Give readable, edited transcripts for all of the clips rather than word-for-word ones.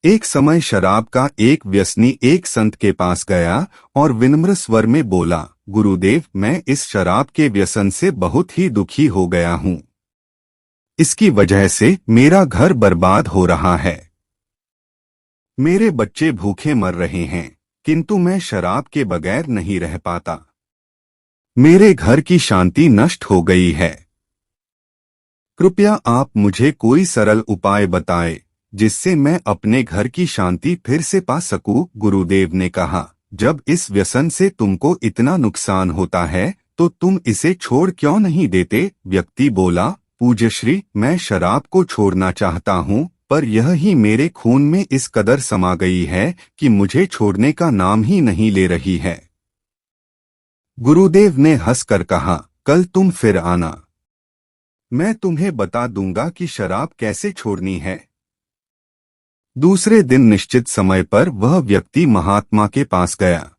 एक समय शराब का एक व्यसनी एक संत के पास गया और विनम्र स्वर में बोला, गुरुदेव, मैं इस शराब के व्यसन से बहुत ही दुखी हो गया हूँ। इसकी वजह से मेरा घर बर्बाद हो रहा है। मेरे बच्चे भूखे मर रहे हैं, किंतु मैं शराब के बगैर नहीं रह पाता। मेरे घर की शांति नष्ट हो गई है। कृपया आप मुझे कोई सरल उपाय बताएं जिससे मैं अपने घर की शांति फिर से पा सकूं। गुरुदेव ने कहा, जब इस व्यसन से तुमको इतना नुकसान होता है तो तुम इसे छोड़ क्यों नहीं देते? व्यक्ति बोला, पूज्यश्री, मैं शराब को छोड़ना चाहता हूँ, पर यह ही मेरे खून में इस कदर समा गई है कि मुझे छोड़ने का नाम ही नहीं ले रही है। गुरुदेव ने हंसकर कहा, कल तुम फिर आना, मैं तुम्हें बता दूंगा कि शराब कैसे छोड़नी है। दूसरे दिन निश्चित समय पर वह व्यक्ति महात्मा के पास गया।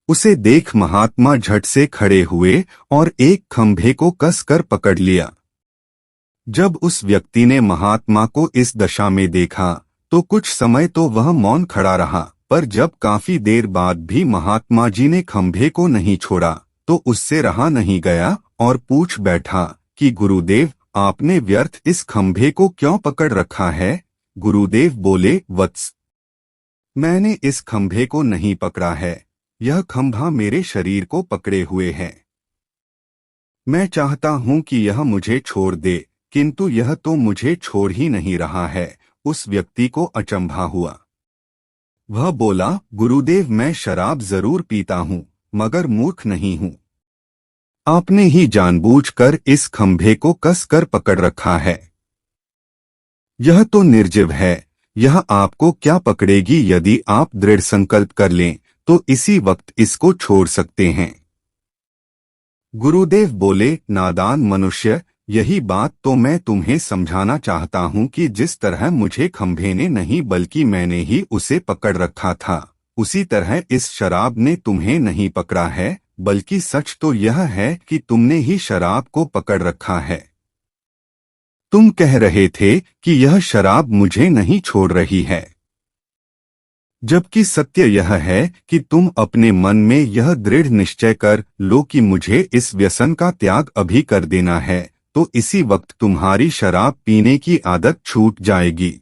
उसे देख महात्मा झट से खड़े हुए और एक खंभे को कसकर पकड़ लिया। जब उस व्यक्ति ने महात्मा को इस दशा में देखा तो कुछ समय तो वह मौन खड़ा रहा, पर जब काफी देर बाद भी महात्मा जी ने खंभे को नहीं छोड़ा तो उससे रहा नहीं गया और पूछ बैठा कि गुरुदेव, आपने व्यर्थ इस खंभे को क्यों पकड़ रखा है? गुरुदेव बोले, वत्स, मैंने इस खंभे को नहीं पकड़ा है, यह खंभा मेरे शरीर को पकड़े हुए है। मैं चाहता हूं कि यह मुझे छोड़ दे, किंतु यह तो मुझे छोड़ ही नहीं रहा है। उस व्यक्ति को अचंभा हुआ। वह बोला, गुरुदेव, मैं शराब जरूर पीता हूं, मगर मूर्ख नहीं हूं। आपने ही जानबूझकर इस खंभे को कसकर पकड़ रखा है। यह तो निर्जीव है, यह आपको क्या पकड़ेगी? यदि आप दृढ़ संकल्प कर लें तो इसी वक्त इसको छोड़ सकते हैं। गुरुदेव बोले, नादान मनुष्य, यही बात तो मैं तुम्हें समझाना चाहता हूँ कि जिस तरह मुझे खंभे ने नहीं बल्कि मैंने ही उसे पकड़ रखा था, उसी तरह इस शराब ने तुम्हें नहीं पकड़ा है, बल्कि सच तो यह है कि तुमने ही शराब को पकड़ रखा है। तुम कह रहे थे कि यह शराब मुझे नहीं छोड़ रही है, जबकि सत्य यह है कि तुम अपने मन में यह दृढ़ निश्चय कर लो कि मुझे इस व्यसन का त्याग अभी कर देना है, तो इसी वक्त तुम्हारी शराब पीने की आदत छूट जाएगी।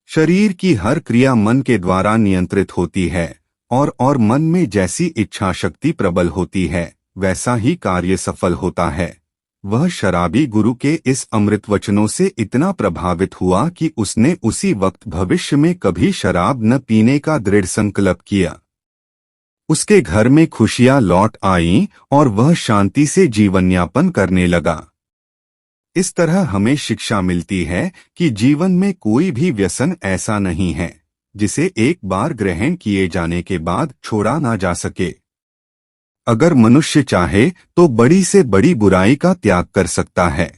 शरीर की हर क्रिया मन के द्वारा नियंत्रित होती है और मन में जैसी इच्छा शक्ति प्रबल होती है वैसा ही कार्य सफल होता है। वह शराबी गुरु के इस अमृत वचनों से इतना प्रभावित हुआ कि उसने उसी वक्त भविष्य में कभी शराब न पीने का दृढ़ संकल्प किया। उसके घर में खुशियां लौट आईं और वह शांति से जीवन यापन करने लगा। इस तरह हमें शिक्षा मिलती है कि जीवन में कोई भी व्यसन ऐसा नहीं है जिसे एक बार ग्रहण किए जाने के बाद छोड़ा ना जा सके। अगर मनुष्य चाहे तो बड़ी से बड़ी बुराई का त्याग कर सकता है।